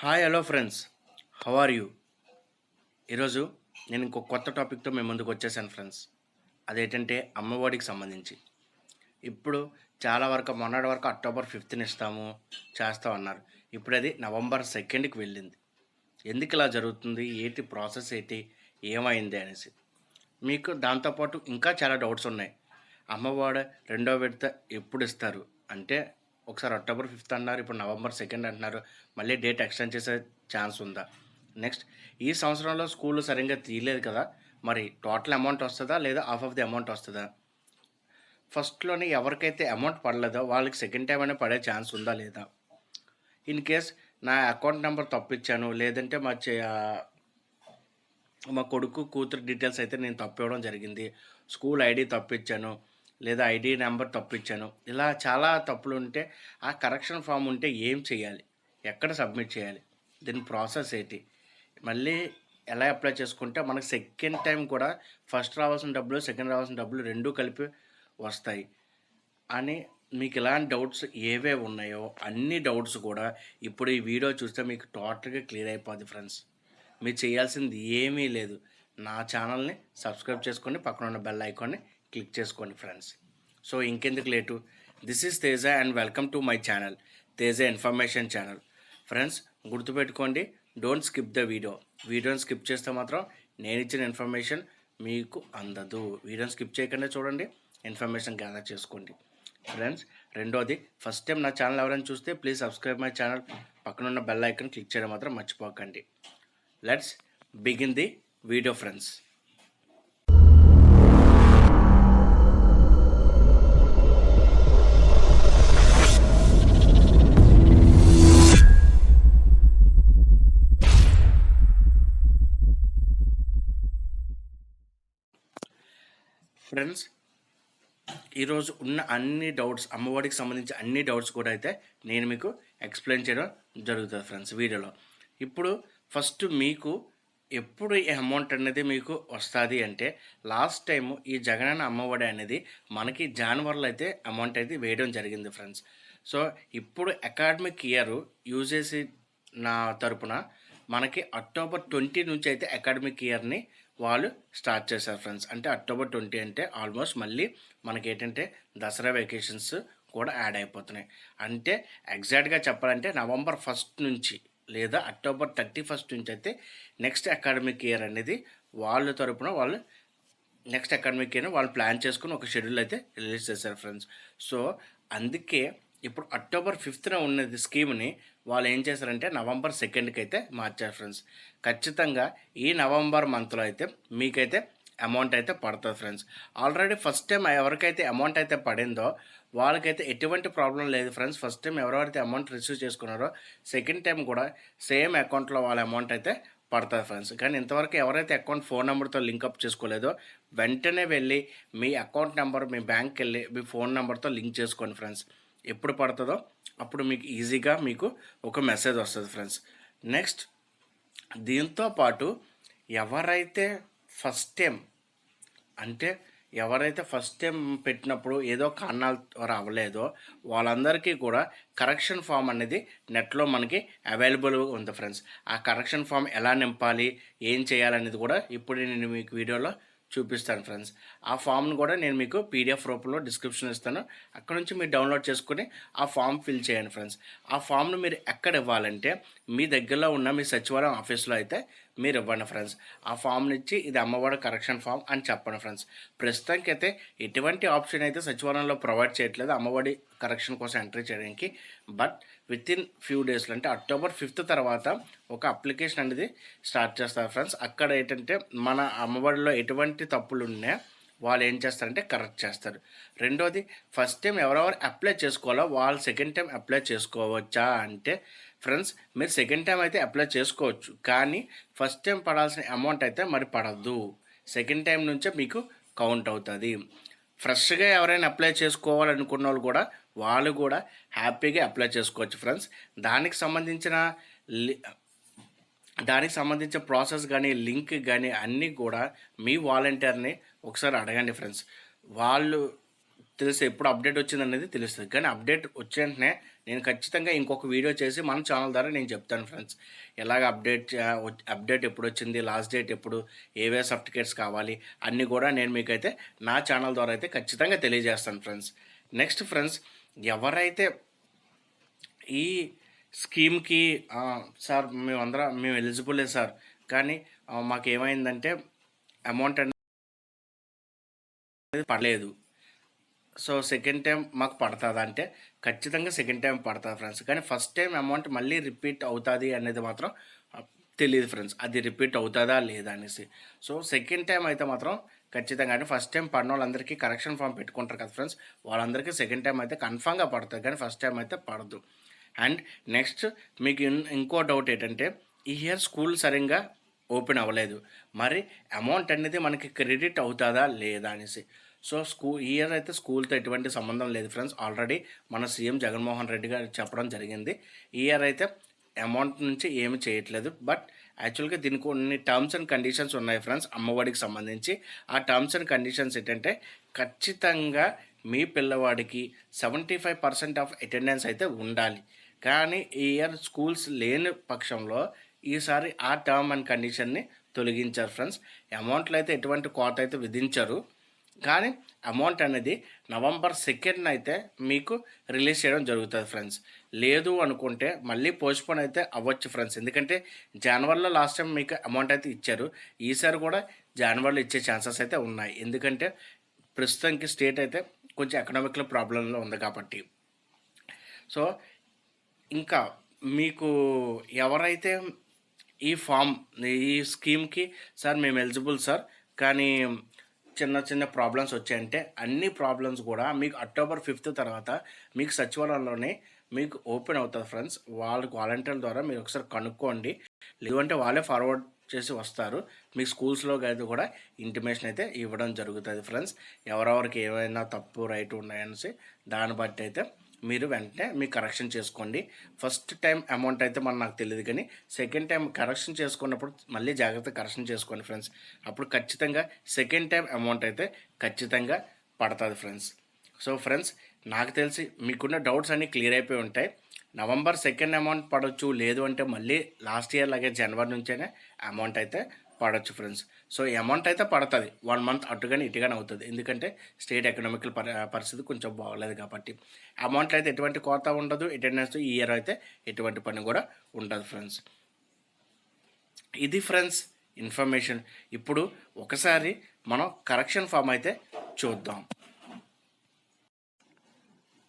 Hi hello friends, how are you? ఈరోజు నేను ఇంకో కొత్త టాపిక్తో మేము ముందుకు వచ్చేసాను ఫ్రెండ్స్. అదేంటంటే అమ్మఒడికి సంబంధించి. ఇప్పుడు చాలా వరకు మొన్నటి వరకు అక్టోబర్ 5th ఇస్తాము చేస్తామన్నారు. ఇప్పుడు అది నవంబర్ 2కి వెళ్ళింది. ఎందుకు ఇలా జరుగుతుంది, ఏంటి ప్రాసెస్, ఏంటి ఏమైంది అనేసి మీకు దాంతోపాటు ఇంకా చాలా డౌట్స్ ఉన్నాయి. అమ్మఒడి రెండో విడత ఎప్పుడు ఇస్తారు అంటే, ఒకసారి అక్టోబర్ 5th అన్నారు, ఇప్పుడు నవంబర్ 2 అంటున్నారు. మళ్ళీ డేట్ ఎక్స్టెండ్ చేసే ఛాన్స్ ఉందా? నెక్స్ట్, ఈ సంవత్సరంలో స్కూళ్ళు సరిగ్గా తీయలేదు కదా, మరి టోటల్ అమౌంట్ వస్తుందా లేదా హాఫ్ ఆఫ్ ది అమౌంట్ వస్తుందా? ఫస్ట్లోనే ఎవరికైతే అమౌంట్ పడలేదో వాళ్ళకి సెకండ్ టైం అయినా పడే ఛాన్స్ ఉందా లేదా? ఇన్ కేస్ నా అకౌంట్ నెంబర్ తప్పిచ్చాను, లేదంటే మా కొడుకు కూతురు డీటెయిల్స్ అయితే నేను తప్పివ్వడం జరిగింది, స్కూల్ ఐడి తప్పిచ్చాను, లేదా ఐడి నెంబర్ తప్పిచ్చాను, ఇలా చాలా తప్పులు ఉంటే ఆ కరెక్షన్ ఫామ్ ఉంటే ఏం చేయాలి, ఎక్కడ సబ్మిట్ చేయాలి, దీని ప్రాసెస్ ఏంటి, మళ్ళీ ఎలా అప్లై చేసుకుంటే మనకు సెకండ్ టైం కూడా ఫస్ట్ రావాల్సిన డబ్బులు సెకండ్ రావాల్సిన డబ్బులు రెండూ కలిపి వస్తాయి అని మీకు ఇలాంటి డౌట్స్ ఏవే ఉన్నాయో అన్ని డౌట్స్ కూడా ఇప్పుడు ఈ వీడియో చూస్తే మీకు టోటల్గా క్లియర్ అయిపోద్ది ఫ్రెండ్స్. మీరు చేయాల్సింది ఏమీ లేదు, నా ఛానల్ని సబ్స్క్రైబ్ చేసుకొని పక్కన ఉన్న బెల్ ఐకాన్ని క్లిక్ చేసుకోండి ఫ్రెండ్స్. సో ఇంకెందుకు late, this is Teja and welcome to my channel, Teja information channel. Friends గుర్తుపెట్టుకోండి, డోంట్ స్కిప్ ద వీడియోని స్కిప్ చేస్తే మాత్రం నేను ఇచ్చిన ఇన్ఫర్మేషన్ మీకు అందదు. వీడియోని స్కిప్ చేయకుండా చూడండి, ఇన్ఫర్మేషన్ గ్యాదర్ చేసుకోండి ఫ్రెండ్స్. రెండోది, ఫస్ట్ టైం నా ఛానల్ ఎవరైనా చూస్తే ప్లీజ్ సబ్స్క్రైబ్ మై ఛానల్, పక్కన ఉన్న బెల్ ఐకాన్ క్లిక్ చేయడం మాత్రం మర్చిపోకండి. Let's begin the video friends. Friends, ఈరోజు ఉన్న అన్ని డౌట్స్, అమ్మఒడికి సంబంధించి అన్ని డౌట్స్ కూడా అయితే నేను మీకు ఎక్స్ప్లెయిన్ చేయడం జరుగుతుంది ఫ్రెండ్స్ వీడియోలో. ఇప్పుడు ఫస్ట్ మీకు ఎప్పుడు ఈ అమౌంట్ అనేది మీకు వస్తుంది అంటే, లాస్ట్ టైము ఈ జగనన్న అమ్మఒడి అనేది మనకి జనవరిలో అయితే అమౌంట్ అయితే వేయడం జరిగింది ఫ్రెండ్స్. సో ఇప్పుడు అకాడమిక్ ఇయర్ యూజేసీ నా తరపున మనకి అక్టోబర్ 20 నుంచి అయితే అకాడమిక్ ఇయర్ని వాళ్ళు స్టార్ట్ చేశారు ఫ్రెండ్స్. అంటే అక్టోబర్ 20 అంటే ఆల్మోస్ట్ మళ్ళీ మనకి ఏంటంటే దసరా వెకేషన్స్ కూడా యాడ్ అయిపోతున్నాయి. అంటే ఎగ్జాక్ట్గా చెప్పాలంటే నవంబర్ 1 నుంచి లేదా అక్టోబర్ 31 నుంచి అయితే నెక్స్ట్ అకాడమిక్ ఇయర్ అనేది వాళ్ళ తరపున వాళ్ళు నెక్స్ట్ అకాడమిక్ ఇయర్ వాళ్ళు ప్లాన్ చేసుకుని ఒక షెడ్యూల్ అయితే రిలీజ్ చేశారు ఫ్రెండ్స్. సో అందుకే ఇప్పుడు అక్టోబర్ 5th ఉన్నది స్కీమ్ని వాళ్ళు ఏం చేశారంటే నవంబర్ 2కి అయితే మార్చారు ఫ్రెండ్స్. ఖచ్చితంగా ఈ నవంబర్ మంత్లో అయితే మీకైతే అమౌంట్ అయితే పడుతుంది ఫ్రెండ్స్. ఆల్రెడీ ఫస్ట్ టైం ఎవరికైతే అమౌంట్ అయితే పడిందో వాళ్ళకైతే ఎటువంటి ప్రాబ్లం లేదు ఫ్రెండ్స్. ఫస్ట్ టైం ఎవరెవరైతే అమౌంట్ రిసీవ్ చేసుకున్నారో సెకండ్ టైం కూడా సేమ్ అకౌంట్లో వాళ్ళ అమౌంట్ అయితే పడుతుంది ఫ్రెండ్స్. కానీ ఇంతవరకు ఎవరైతే అకౌంట్ ఫోన్ నెంబర్తో లింకప్ చేసుకోలేదో వెంటనే వెళ్ళి మీ అకౌంట్ నెంబర్ మీ బ్యాంక్కి వెళ్ళి మీ ఫోన్ నెంబర్తో లింక్ చేసుకోండి ఫ్రెండ్స్. ఎప్పుడు పడుతుందో అప్పుడు మీకు ఈజీగా మీకు ఒక మెసేజ్ వస్తుంది ఫ్రెండ్స్. నెక్స్ట్, దీంతో పాటు ఎవరైతే ఫస్ట్ టైం పెట్టినప్పుడు ఏదో కారణాల ద్వారా అవ్వలేదో వాళ్ళందరికీ కూడా కరెక్షన్ ఫామ్ అనేది నెట్లో మనకి అవైలబుల్గా ఉంది ఫ్రెండ్స్. ఆ కరెక్షన్ ఫామ్ ఎలా నింపాలి, ఏం చేయాలనేది కూడా ఇప్పుడు నేను మీకు వీడియోలో చూపిస్తాను ఫ్రెండ్స్. ఆ ఫామ్ను కూడా నేను మీకు పీడిఎఫ్ రూపంలో డిస్క్రిప్షన్ ఇస్తాను, అక్కడ నుంచి మీరు డౌన్లోడ్ చేసుకుని ఆ ఫామ్ ఫిల్ చేయండి ఫ్రెండ్స్. ఆ ఫామ్ను మీరు ఎక్కడ ఇవ్వాలంటే మీ దగ్గరలో ఉన్న మీ సచివాలయం ఆఫీస్లో అయితే మీరు ఇవ్వండి ఫ్రెండ్స్. ఆ ఫామ్ని ఇచ్చి ఇది అమ్మఒడి కరెక్షన్ ఫామ్ అని చెప్పండి ఫ్రెండ్స్. ప్రస్తుతానికి అయితే ఎటువంటి ఆప్షన్ అయితే సచివాలయంలో ప్రొవైడ్ చేయట్లేదు అమ్మఒడి కరెక్షన్ కోసం ఎంట్రీ చేయడానికి. బట్ విత్ ఇన్ ఫ్యూ డేస్లో అంటే అక్టోబర్ 5th తర్వాత ఒక అప్లికేషన్ అనేది స్టార్ట్ చేస్తారు ఫ్రెండ్స్. అక్కడ ఏంటంటే మన అమ్మఒడిలో ఎటువంటి తప్పులు ఉన్నాయో వాళ్ళు ఏం చేస్తారంటే కరెక్ట్ చేస్తారు. రెండోది, ఫస్ట్ టైం ఎవరెవరు అప్లై చేసుకోవాలో వాళ్ళు సెకండ్ టైం అప్లై చేసుకోవచ్చా అంటే ఫ్రెండ్స్, మీరు సెకండ్ టైం అయితే అప్లై చేసుకోవచ్చు, కానీ ఫస్ట్ టైం పడాల్సిన అమౌంట్ అయితే మరి పడద్దు. సెకండ్ టైం నుంచే మీకు కౌంట్ అవుతుంది. ఫ్రెష్గా ఎవరైనా అప్లై చేసుకోవాలనుకున్న వాళ్ళు కూడా హ్యాపీగా అప్లై చేసుకోవచ్చు ఫ్రెండ్స్. దానికి సంబంధించిన ప్రాసెస్ కానీ లింక్ కానీ అన్నీ కూడా మీ వాలంటీర్ని ఒకసారి అడగండి ఫ్రెండ్స్. వాళ్ళు తెలిసి ఎప్పుడు అప్డేట్ వచ్చిందనేది తెలుస్తుంది. కానీ అప్డేట్ వచ్చే వెంటనే నేను ఖచ్చితంగా ఇంకొక వీడియో చేసి మన ఛానల్ ద్వారా నేను చెప్తాను ఫ్రెండ్స్. ఎలాగ అప్డేట్ ఎప్పుడొచ్చింది, లాస్ట్ డేట్ ఎప్పుడు, ఏవే సర్టిఫికేట్స్ కావాలి అన్నీ కూడా నేను మీకైతే నా ఛానల్ ద్వారా అయితే ఖచ్చితంగా తెలియజేస్తాను ఫ్రెండ్స్. నెక్స్ట్ ఫ్రెండ్స్, ఎవరైతే ఈ స్కీమ్‌కి సార్ మేము ఎలిజిబులే సార్, కానీ మాకేమైందంటే అమౌంట్ అనేది పడలేదు. సో సెకండ్ టైం మాకు పడతదా అంటే ఖచ్చితంగా సెకండ్ టైం పడతది ఫ్రెండ్స్. కానీ ఫస్ట్ టైం అమౌంట్ మళ్ళీ రిపీట్ అవుతుంది అనేది మాత్రం తెలీదు ఫ్రెండ్స్. అది రిపీట్ అవుతుందా లేదా అనేసి. సో సెకండ్ టైం అయితే మాత్రం ఖచ్చితంగా, అంటే ఫస్ట్ టైం పడినోళ్ళందరికీ కరెక్షన్ ఫామ్ పెట్టుకుంటారు కదా ఫ్రెండ్స్, వాళ్ళందరికీ సెకండ్ టైం అయితే కన్ఫామ్‌గా పడతది. కానీ ఫస్ట్ టైం అయితే పడదు. అండ్ నెక్స్ట్ మీకు ఇంకో డౌట్ ఏంటంటే, ఈ ఇయర్ స్కూల్ సరిగ్గా ఓపెన్ అవ్వలేదు, మరి అమౌంట్ అనేది మనకి క్రెడిట్ అవుతుందా లేదా అనేసి. సో ఈ ఇయర్ అయితే స్కూల్తో ఎటువంటి సంబంధం లేదు ఫ్రెండ్స్. ఆల్రెడీ మన సీఎం జగన్మోహన్ రెడ్డి గారు చెప్పడం జరిగింది. ఈ ఇయర్ అయితే అమౌంట్ నుంచి ఏమి చేయట్లేదు. బట్ యాక్చువల్గా దీనికి కొన్ని టర్మ్స్ అండ్ కండిషన్స్ ఉన్నాయి ఫ్రెండ్స్ అమ్మఒడికి సంబంధించి. ఆ టర్మ్స్ అండ్ కండిషన్స్ ఏంటంటే, ఖచ్చితంగా మీ పిల్లవాడికి 75% ఆఫ్ అటెండెన్స్ అయితే ఉండాలి. కానీ ఈ ఇయర్ స్కూల్స్ లేని పక్షంలో ఈసారి ఆ టర్మ్ అండ్ కండిషన్ని తొలగించారు ఫ్రెండ్స్. అమౌంట్లో అయితే ఎటువంటి కోత అయితే విధించరు, కానీ అమౌంట్ అనేది నవంబర్ 2న అయితే మీకు రిలీజ్ చేయడం జరుగుతుంది ఫ్రెండ్స్. లేదు అనుకుంటే మళ్ళీ పోస్ట్పోన్ అయితే అవ్వచ్చు ఫ్రెండ్స్. ఎందుకంటే జనవరిలో లాస్ట్ టైం మీకు అమౌంట్ అయితే ఇచ్చారు, ఈసారి కూడా జనవరిలో ఇచ్చే ఛాన్సెస్ అయితే ఉన్నాయి. ఎందుకంటే ప్రస్తుతానికి స్టేట్ అయితే కొంచెం ఎకనామిక్లో ప్రాబ్లంలో ఉంది కాబట్టి. సో ఇంకా మీకు ఎవరైతే ఈ స్కీమ్కి సార్ మేము ఎలిజిబుల్ సార్, కానీ చిన్న ప్రాబ్లమ్స్ వచ్చాయంటే, అన్ని ప్రాబ్లమ్స్ కూడా మీకు అక్టోబర్ 5 తర్వాత మీకు సచివాలయంలోనే మీకు ఓపెన్ అవుతుంది ఫ్రెండ్స్. వాళ్ళకి వాలంటీర్ల ద్వారా మీరు ఒకసారి కనుక్కోండి. లేదంటే వాళ్ళే ఫార్వర్డ్ చేసి వస్తారు. మీ స్కూల్స్లో అయితే కూడా ఇంటిమేషన్ అయితే ఇవ్వడం జరుగుతుంది ఫ్రెండ్స్. ఎవరెవరికి ఏమైనా తప్పు రైట్ ఉన్నాయనేసి దాన్ని బట్టి అయితే మీరు వెంటనే మీకు కరెక్షన్ చేసుకోండి. ఫస్ట్ టైం అమౌంట్ అయితే నాకు తెలియదు, కానీ సెకండ్ టైం కరెక్షన్ చేసుకున్నప్పుడు మళ్ళీ జాగ్రత్తగా కరెక్షన్ చేసుకోండి ఫ్రెండ్స్. అప్పుడు ఖచ్చితంగా సెకండ్ టైం అమౌంట్ అయితే ఖచ్చితంగా పడుతుంది ఫ్రెండ్స్. సో ఫ్రెండ్స్, నాకు తెలిసి మీకున్న డౌట్స్ అన్నీ క్లియర్ అయిపోయి ఉంటాయి. నవంబర్ 2 అమౌంట్ పడవచ్చు, లేదు అంటే మళ్ళీ లాస్ట్ ఇయర్ లాగే జనవరి నుంచేనే అమౌంట్ అయితే పడవచ్చు ఫ్రెండ్స్. సో ఈ అమౌంట్ అయితే పడుతుంది, 1 మంత్ అటుగానే ఇటుగానే అవుతుంది. ఎందుకంటే స్టేట్ ఎకనామికల్ పరిస్థితి కొంచెం బాగోలేదు కాబట్టి. అమౌంట్లో అయితే ఎటువంటి కోత ఉండదు, అటెండెన్స్ ఈ ఇయర్ అయితే ఎటువంటి పని కూడా ఉండదు ఫ్రెండ్స్. ఇది ఫ్రెండ్స్ ఇన్ఫర్మేషన్. ఇప్పుడు ఒకసారి మనం కరెక్షన్ ఫామ్ అయితే చూద్దాం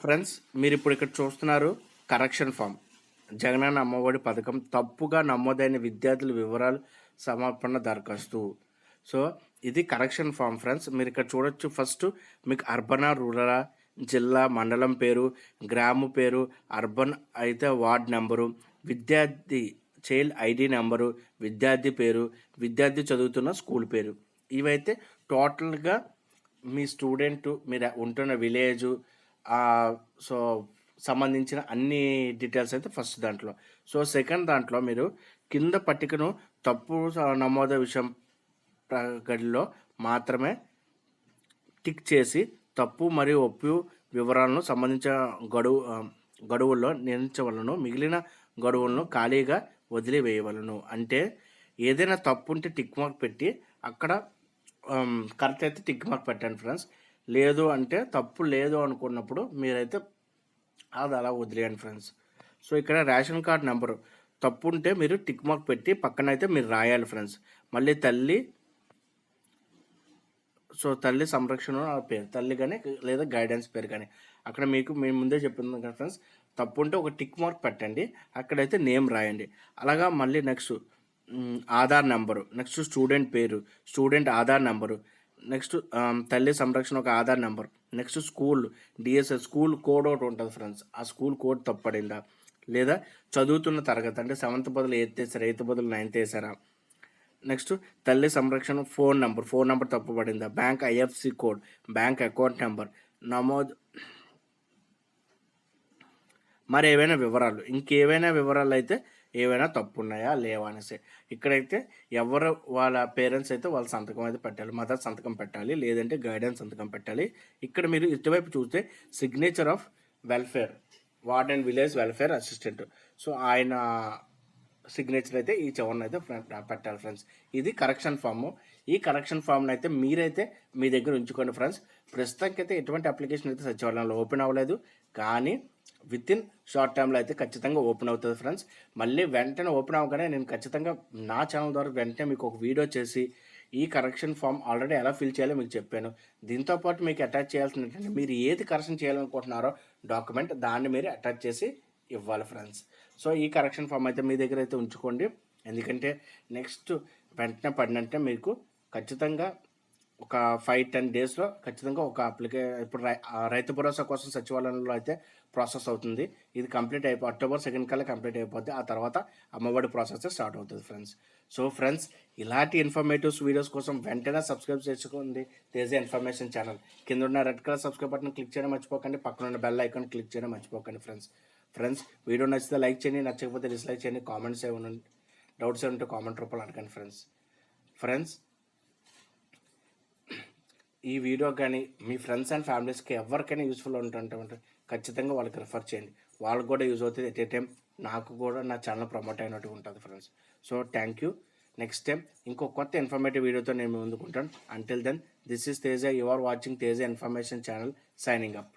ఫ్రెండ్స్. మీరు ఇప్పుడు ఇక్కడ చూస్తున్నారు కరెక్షన్ ఫామ్. జగనన్న అమ్మఒడి పథకం తప్పుగా నమోదైన విద్యార్థుల వివరాలు సమర్పణ దరఖాస్తు. సో ఇది కరెక్షన్ ఫామ్ ఫ్రెండ్స్. మీరు ఇక్కడ చూడొచ్చు. ఫస్ట్ మీకు అర్బనా, రూరలా, జిల్లా, మండలం పేరు, గ్రామ పేరు, అర్బన్ అయితే వార్డ్ నెంబరు, విద్యార్థి చైల్డ్ ఐడి నెంబరు, విద్యార్థి పేరు, విద్యార్థి చదువుతున్న స్కూల్ పేరు. ఇవైతే టోటల్గా మీ స్టూడెంట్, మీరు ఉంటున్న విలేజు, సో సంబంధించిన అన్ని డీటెయిల్స్ అయితే ఫస్ట్ దాంట్లో. సో సెకండ్ దాంట్లో మీరు కింద పట్టికను తప్పు నమోదు విషయం గడిలో మాత్రమే టిక్ చేసి తప్పు మరియు ఒప్పు వివరాలను సంబంధించిన గడువుల్లో నిర్ణయించవలను, మిగిలిన గడువులను ఖాళీగా వదిలివేయవలను. అంటే ఏదైనా తప్పు ఉంటే టిక్ మార్క్ పెట్టి అక్కడ కరెక్ట్ అయితే టిక్ మార్క్ పెట్టండి ఫ్రెండ్స్. లేదు అంటే తప్పు లేదు అనుకున్నప్పుడు మీరైతే అది అలా వదిలేయండి ఫ్రెండ్స్. సో ఇక్కడ రేషన్ కార్డ్ నెంబరు తప్పు ఉంటే మీరు టిక్ మార్క్ పెట్టి పక్కన అయితే మీరు రాయాలి ఫ్రెండ్స్. మళ్ళీ తల్లి సంరక్షణ పేరు, తల్లి కానీ లేదా గైడెన్స్ పేరు కానీ అక్కడ మీకు మేము ముందే చెప్పింది కదా ఫ్రెండ్స్, తప్పు ఉంటే ఒక టిక్ మార్క్ పెట్టండి, అక్కడైతే నేమ్ రాయండి. అలాగా మళ్ళీ next Aadhaar number, next student పేరు, స్టూడెంట్ ఆధార్ నెంబరు, నెక్స్ట్ తల్లి సంరక్షణ ఒక Aadhaar number, next school DSS school code ఒకటి ఉంటుంది ఫ్రెండ్స్. ఆ స్కూల్ కోడ్ తప్పడిందా, లేదా చదువుతున్న తరగతి అంటే 7th బదులు 8th వేసారా, 8th బదులు 9th వేసారా, నెక్స్ట్ తల్లి సంరక్షణ ఫోన్ నెంబర్ తప్పుపడిందా, bank IFC code, bank account number నమోదు, మరి ఏవైనా వివరాలు, ఇంకేవైనా వివరాలు అయితే ఏవైనా తప్పు ఉన్నాయా లేవా అనేసి. ఇక్కడైతే ఎవరు వాళ్ళ పేరెంట్స్ అయితే వాళ్ళ సంతకం అయితే పెట్టాలి, మదర్ సంతకం పెట్టాలి, లేదంటే గైడెన్స్ సంతకం పెట్టాలి. ఇక్కడ మీరు ఇటువైపు చూస్తే signature of welfare warden village welfare assistant. So ఆయన సిగ్నేచర్ అయితే ఈ చివరిని అయితే పెట్టాలి ఫ్రెండ్స్. ఇది కరెక్షన్ ఫామ్. ఈ కరెక్షన్ ఫామ్ని అయితే మీరైతే మీ దగ్గర ఉంచుకోండి ఫ్రెండ్స్. ప్రస్తుతానికి అయితే ఎటువంటి అప్లికేషన్ అయితే సచివాలయంలో ఓపెన్ అవ్వలేదు, కానీ విత్ ఇన్ షార్ట్ టైంలో అయితే ఖచ్చితంగా ఓపెన్ అవుతుంది ఫ్రెండ్స్. మళ్ళీ వెంటనే ఓపెన్ అవ్వగానే నేను ఖచ్చితంగా నా ఛానల్ ద్వారా వెంటనే మీకు ఒక వీడియో చేసి ఈ కరెక్షన్ ఫామ్ ఆల్రెడీ ఎలా ఫిల్ చేయాలో మీకు చెప్పాను. దీంతోపాటు మీకు అటాచ్ చేయాల్సింది ఏంటంటే మీరు ఏది కరెక్షన్ చేయాలనుకుంటున్నారో డాక్యుమెంట్ దాన్ని మీరు అటాచ్ చేసి ఇవ్వాలి ఫ్రెండ్స్. సో ఈ కరెక్షన్ ఫామ్ అయితే మీ దగ్గర అయితే ఉంచుకోండి, ఎందుకంటే నెక్స్ట్ వెంటనే పడినంటే మీకు ఖచ్చితంగా ఒక 5-10 డేస్లో ఖచ్చితంగా ఒక ఇప్పుడు రైతు భరోసా కోసం సచివాలయంలో అయితే ప్రాసెస్ అవుతుంది. ఇది కంప్లీట్ అక్టోబర్ 2 కల్లా కంప్లీట్ అయిపోద్ది. ఆ తర్వాత అమ్మఒడి ప్రాసెస్ స్టార్ట్ అవుతుంది ఫ్రెండ్స్. సో ఫ్రెండ్స్, ఇలాంటి ఇన్ఫర్మేటివ్స్ వీడియోస్ కోసం వెంటనే సబ్స్క్రైబ్ చేసుకోండి తేజ ఇన్ఫర్మేషన్ ఛానల్. కింద ఉన్న red colour subscribe button click చేయడం మర్చిపోకండి, పక్కన ఉన్న బెల్ ఐకాన్ క్లిక్ చేయడం మర్చిపోకండి ఫ్రెండ్స్. వీడియో నచ్చితే లైక్ చేయండి, నచ్చకపోతే డిస్లైక్ చేయండి. కామెంట్స్ ఏమైనా డౌట్స్ ఏమంటే కామెంట్ రూపంలో అడగండి ఫ్రెండ్స్. ఈ వీడియో కానీ మీ ఫ్రెండ్స్ అండ్ ఫ్యామిలీస్కి ఎవరికైనా యూస్ఫుల్ ఉంటుంటే ఖచ్చితంగా వాళ్ళకి రిఫర్ చేయండి. వాళ్ళకి కూడా యూజ్ అవుతుంది. ఎట్ ఏ టైం నాకు కూడా నా ఛానల్ ప్రమోట్ అయినట్టు ఉంటుంది friends. So thank you. Next time ఇంకో కొత్త ఇన్ఫర్మేటివ్ వీడియోతో నేను ముందుకుంటాను. Until then, this is Teja. You are watching Teja information channel, signing up.